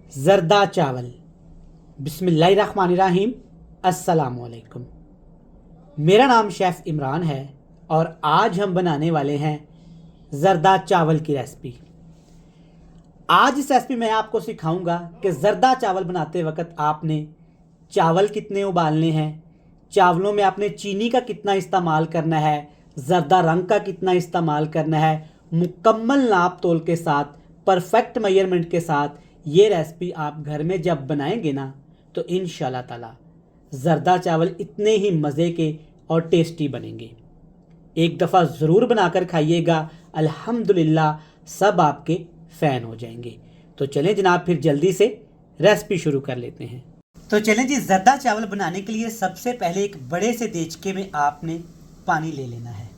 ज़रदा चावल। बिस्मिल्लाहिर्रहमानिर्रहीम। अस्सलामुअलैकुम। मेरा नाम शेफ़ इमरान है और आज हम बनाने वाले हैं ज़रदा चावल की रेसिपी। आज इस रेसिपी में आपको सिखाऊंगा कि ज़रदा चावल बनाते वक्त आपने चावल कितने उबालने हैं, चावलों में आपने चीनी का कितना इस्तेमाल करना है, ज़रदा रंग का कितना इस्तेमाल करना है। मुकम्मल नाप तोल के साथ, परफेक्ट मेजरमेंट के साथ ये रेसिपी आप घर में जब बनाएंगे ना तो इंशाल्लाह ताला ज़रदा चावल इतने ही मज़े के और टेस्टी बनेंगे। एक दफ़ा ज़रूर बनाकर खाइएगा, अल्हम्दुलिल्लाह सब आपके फ़ैन हो जाएंगे। तो चलें जनाब, फिर जल्दी से रेसिपी शुरू कर लेते हैं। तो चलें जी, ज़रदा चावल बनाने के लिए सबसे पहले एक बड़े से देचके में आपने पानी ले लेना है।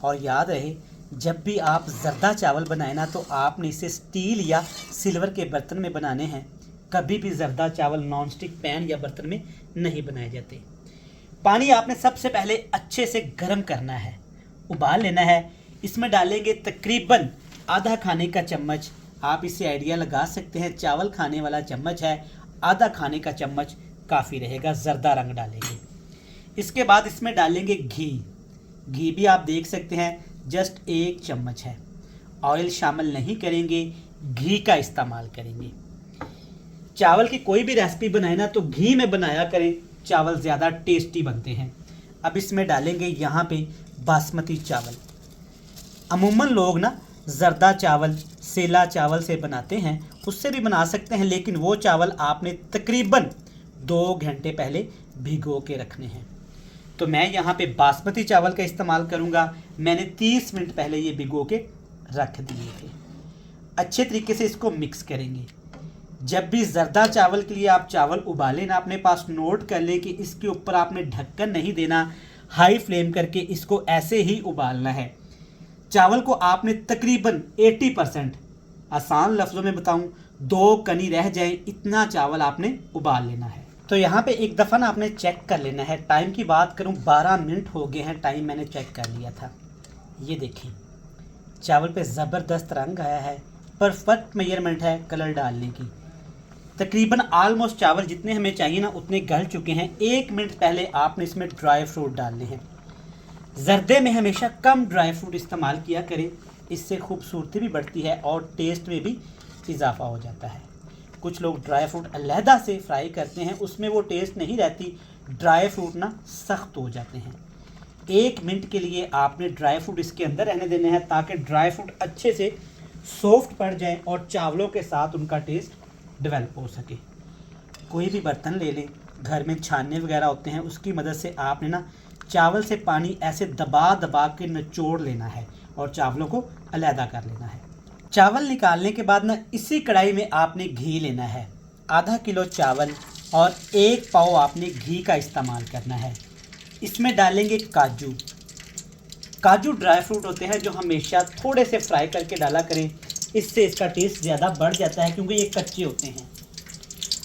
और याद रहे, जब भी आप ज़रदा चावल बनाए ना तो आपने इसे स्टील या सिल्वर के बर्तन में बनाने हैं। कभी भी ज़रदा चावल नॉन स्टिक पैन या बर्तन में नहीं बनाए जाते। पानी आपने सबसे पहले अच्छे से गर्म करना है, उबाल लेना है। इसमें डालेंगे तकरीबन आधा खाने का चम्मच, आप इससे आइडिया लगा सकते हैं, चावल खाने वाला चम्मच है, आधा खाने का चम्मच काफ़ी रहेगा। ज़रदा रंग डालेंगे। इसके बाद इसमें डालेंगे घी। घी भी आप देख सकते हैं जस्ट 1 चम्मच है। ऑयल शामिल नहीं करेंगे, घी का इस्तेमाल करेंगे। चावल की कोई भी रेसिपी बनाए ना तो घी में बनाया करें, चावल ज़्यादा टेस्टी बनते हैं। अब इसमें डालेंगे यहाँ पे बासमती चावल। अमूमन लोग ना ज़रदा चावल सेला चावल से बनाते हैं, उससे भी बना सकते हैं, लेकिन वो चावल आपने तकरीबन 2 घंटे पहले भिगो के रखने हैं। तो मैं यहाँ पे बासमती चावल का इस्तेमाल करूँगा। मैंने 30 मिनट पहले ये भिगो के रख दिए थे। अच्छे तरीके से इसको मिक्स करेंगे। जब भी ज़रदा चावल के लिए आप चावल उबालें ना, अपने पास नोट कर लें कि इसके ऊपर आपने ढक्कन नहीं देना, हाई फ्लेम करके इसको ऐसे ही उबालना है। चावल को आपने तकरीबन 80%, आसान लफ्ज़ों में बताऊं, 2 कनी रह जाए इतना चावल आपने उबाल लेना है। तो यहाँ पे एक दफ़ा ना आपने चेक कर लेना है। टाइम की बात करूँ 12 मिनट हो गए हैं, टाइम मैंने चेक कर लिया था। ये देखें, चावल पे ज़बरदस्त रंग आया है, परफेक्ट मेजरमेंट है कलर डालने की। तकरीबन आलमोस्ट चावल जितने हमें चाहिए ना उतने गल चुके हैं। 1 मिनट पहले आपने इसमें ड्राई फ्रूट डालने हैं। ज़रदे में हमेशा कम ड्राई फ्रूट इस्तेमाल किया करें, इससे खूबसूरती भी बढ़ती है और टेस्ट में भी इजाफा हो जाता है। कुछ लोग ड्राई फ्रूट अलहदा से फ्राई करते हैं, उसमें वो टेस्ट नहीं रहती, ड्राई फ्रूट ना सख्त हो जाते हैं। 1 मिनट के लिए आपने ड्राई फ्रूट इसके अंदर रहने देने हैं ताकि ड्राई फ्रूट अच्छे से सॉफ्ट पड़ जाएं और चावलों के साथ उनका टेस्ट डेवलप हो सके। कोई भी बर्तन ले लें, घर में छानने वगैरह होते हैं, उसकी मदद से आपने ना चावल से पानी ऐसे दबा दबा के निचोड़ लेना है और चावलों को अलहदा कर लेना है। चावल निकालने के बाद ना इसी कढ़ाई में आपने घी लेना है। आधा किलो चावल और 1 पाव आपने घी का इस्तेमाल करना है। इसमें डालेंगे काजू। काजू ड्राई फ्रूट होते हैं जो हमेशा थोड़े से फ्राई करके डाला करें, इससे इसका टेस्ट ज़्यादा बढ़ जाता है क्योंकि ये कच्चे होते हैं।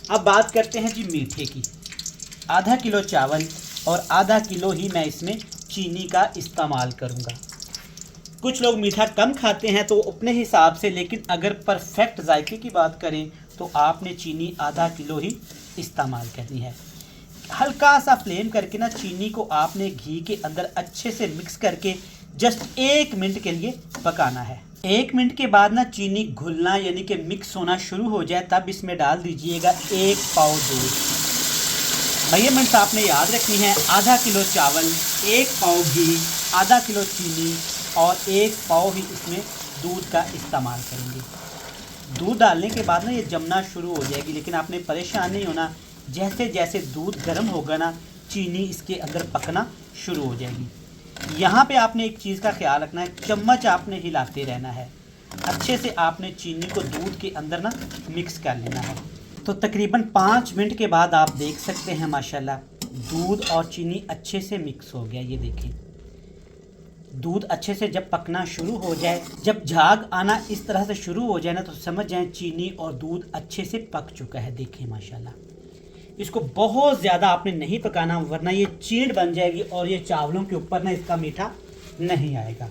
अब बात करते हैं जी मीठे की। आधा किलो चावल और आधा किलो ही मैं इसमें चीनी का इस्तेमाल करूँगा। कुछ लोग मीठा कम खाते हैं तो अपने हिसाब से, लेकिन अगर परफेक्ट जायके की बात करें तो आपने चीनी आधा किलो ही इस्तेमाल करनी है। हल्का सा फ्लेम करके ना चीनी को आपने घी के अंदर अच्छे से मिक्स करके जस्ट 1 मिनट के लिए पकाना है। 1 मिनट के बाद ना चीनी घुलना यानी कि मिक्स होना शुरू हो जाए, तब इसमें डाल दीजिएगा 1 पाव दूध। मेजरमेंट्स आपने याद रखनी है, आधा किलो चावल, 1 पाव घी, आधा किलो चीनी और 1 पाव ही इसमें दूध का इस्तेमाल करेंगे। दूध डालने के बाद ना ये जमना शुरू हो जाएगी, लेकिन आपने परेशान नहीं होना। जैसे जैसे दूध गर्म होगा ना चीनी इसके अंदर पकना शुरू हो जाएगी। यहाँ पे आपने एक चीज़ का ख्याल रखना है, चम्मच आपने हिलाते रहना है। अच्छे से आपने चीनी को दूध के अंदर ना मिक्स कर लेना है। तो तकरीबन 5 मिनट के बाद आप देख सकते हैं माशाल्लाह दूध और चीनी अच्छे से मिक्स हो गया। ये देखें, दूध अच्छे से जब पकना शुरू हो जाए, जब झाग आना इस तरह से शुरू हो जाए ना तो समझ जाएं चीनी और दूध अच्छे से पक चुका है। देखें माशाल्लाह, इसको बहुत ज़्यादा आपने नहीं पकाना वरना ये चीड़ बन जाएगी और ये चावलों के ऊपर ना इसका मीठा नहीं आएगा।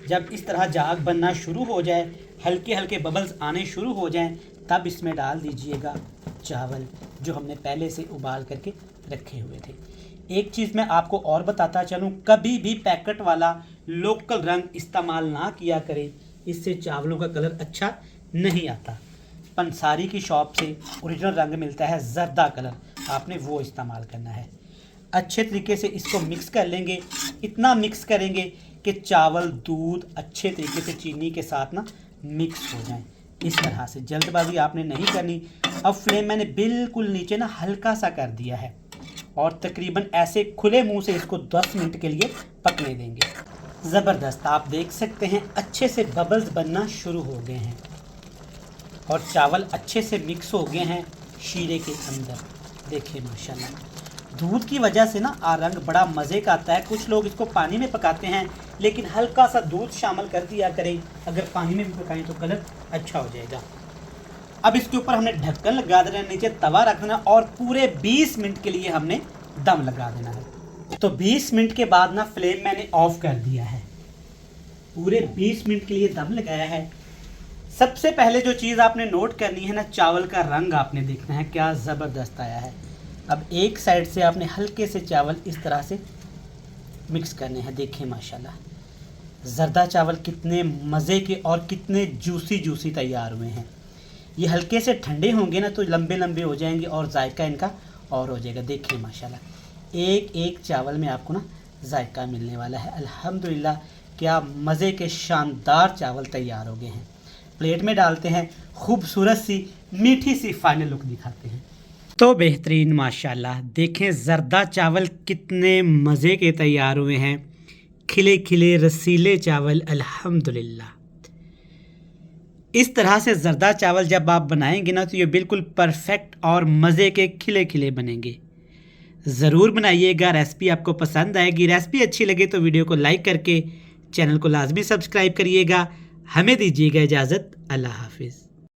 जब इस तरह झाग बनना शुरू हो जाए, हल्के हल्के बबल्स आने शुरू हो जाएं, तब इसमें डाल दीजिएगा चावल जो हमने पहले से उबाल करके रखे हुए थे। एक चीज़ मैं आपको और बताता चलूँ, कभी भी पैकेट वाला लोकल रंग इस्तेमाल ना किया करें, इससे चावलों का कलर अच्छा नहीं आता। पंसारी की शॉप से ओरिजिनल रंग मिलता है जर्दा कलर, आपने वो इस्तेमाल करना है। अच्छे तरीके से इसको मिक्स कर लेंगे, इतना मिक्स करेंगे कि चावल दूध अच्छे तरीके से चीनी के साथ ना मिक्स हो जाएं। इस तरह से जल्दबाजी आपने नहीं करनी। अब फ्लेम मैंने बिल्कुल नीचे ना हल्का सा कर दिया है और तकरीबन ऐसे खुले मुंह से इसको 10 मिनट के लिए पकने देंगे। ज़बरदस्त, आप देख सकते हैं अच्छे से बबल्स बनना शुरू हो गए हैं और चावल अच्छे से मिक्स हो गए हैं शीरे के अंदर। देखिए माशाल्लाह, दूध की वजह से ना रंग बड़ा मज़े का आता है। कुछ लोग इसको पानी में पकाते हैं, लेकिन हल्का सा दूध शामिल कर दिया करें। अगर पानी में भी पकाएं तो कलर अच्छा हो जाएगा। अब इसके ऊपर हमने ढक्कन लगा देना है, नीचे तवा रख देना और पूरे 20 मिनट के लिए हमने दम लगा देना है। तो 20 मिनट के बाद ना फ्लेम मैंने ऑफ कर दिया है। पूरे 20 मिनट के लिए दम लगाया है। सबसे पहले जो चीज़ आपने नोट करनी है ना, चावल का रंग आपने देखना है क्या ज़बरदस्त आया है। अब एक साइड से आपने हल्के से चावल इस तरह से मिक्स करने हैं। देखिए माशाल्लाह, जर्दा चावल कितने मज़े के और कितने जूसी तैयार हुए हैं। ये हल्के से ठंडे होंगे ना तो लंबे लंबे हो जाएंगे और जायका इनका और हो जाएगा। देखिए माशाल्लाह, एक एक चावल में आपको ना जायका मिलने वाला है। अल्हम्दुलिल्लाह, क्या मज़े के शानदार चावल तैयार हो गए हैं। प्लेट में डालते हैं, खूबसूरत सी मीठी सी फाइनल लुक दिखाते हैं। तो बेहतरीन माशाल्लाह, देखें जर्दा चावल कितने मज़े के तैयार हुए हैं। खिले खिले रसीले चावल, अल्हम्दुलिल्लाह। इस तरह से जर्दा चावल जब आप बनाएंगे ना तो ये बिल्कुल परफेक्ट और मज़े के खिले खिले बनेंगे। ज़रूर बनाइएगा, रेसिपी आपको पसंद आएगी। रेसिपी अच्छी लगे तो वीडियो को लाइक करके चैनल को लाजमी सब्सक्राइब करिएगा। हमें दीजिएगा इजाज़त, अल्लाह हाफिज़।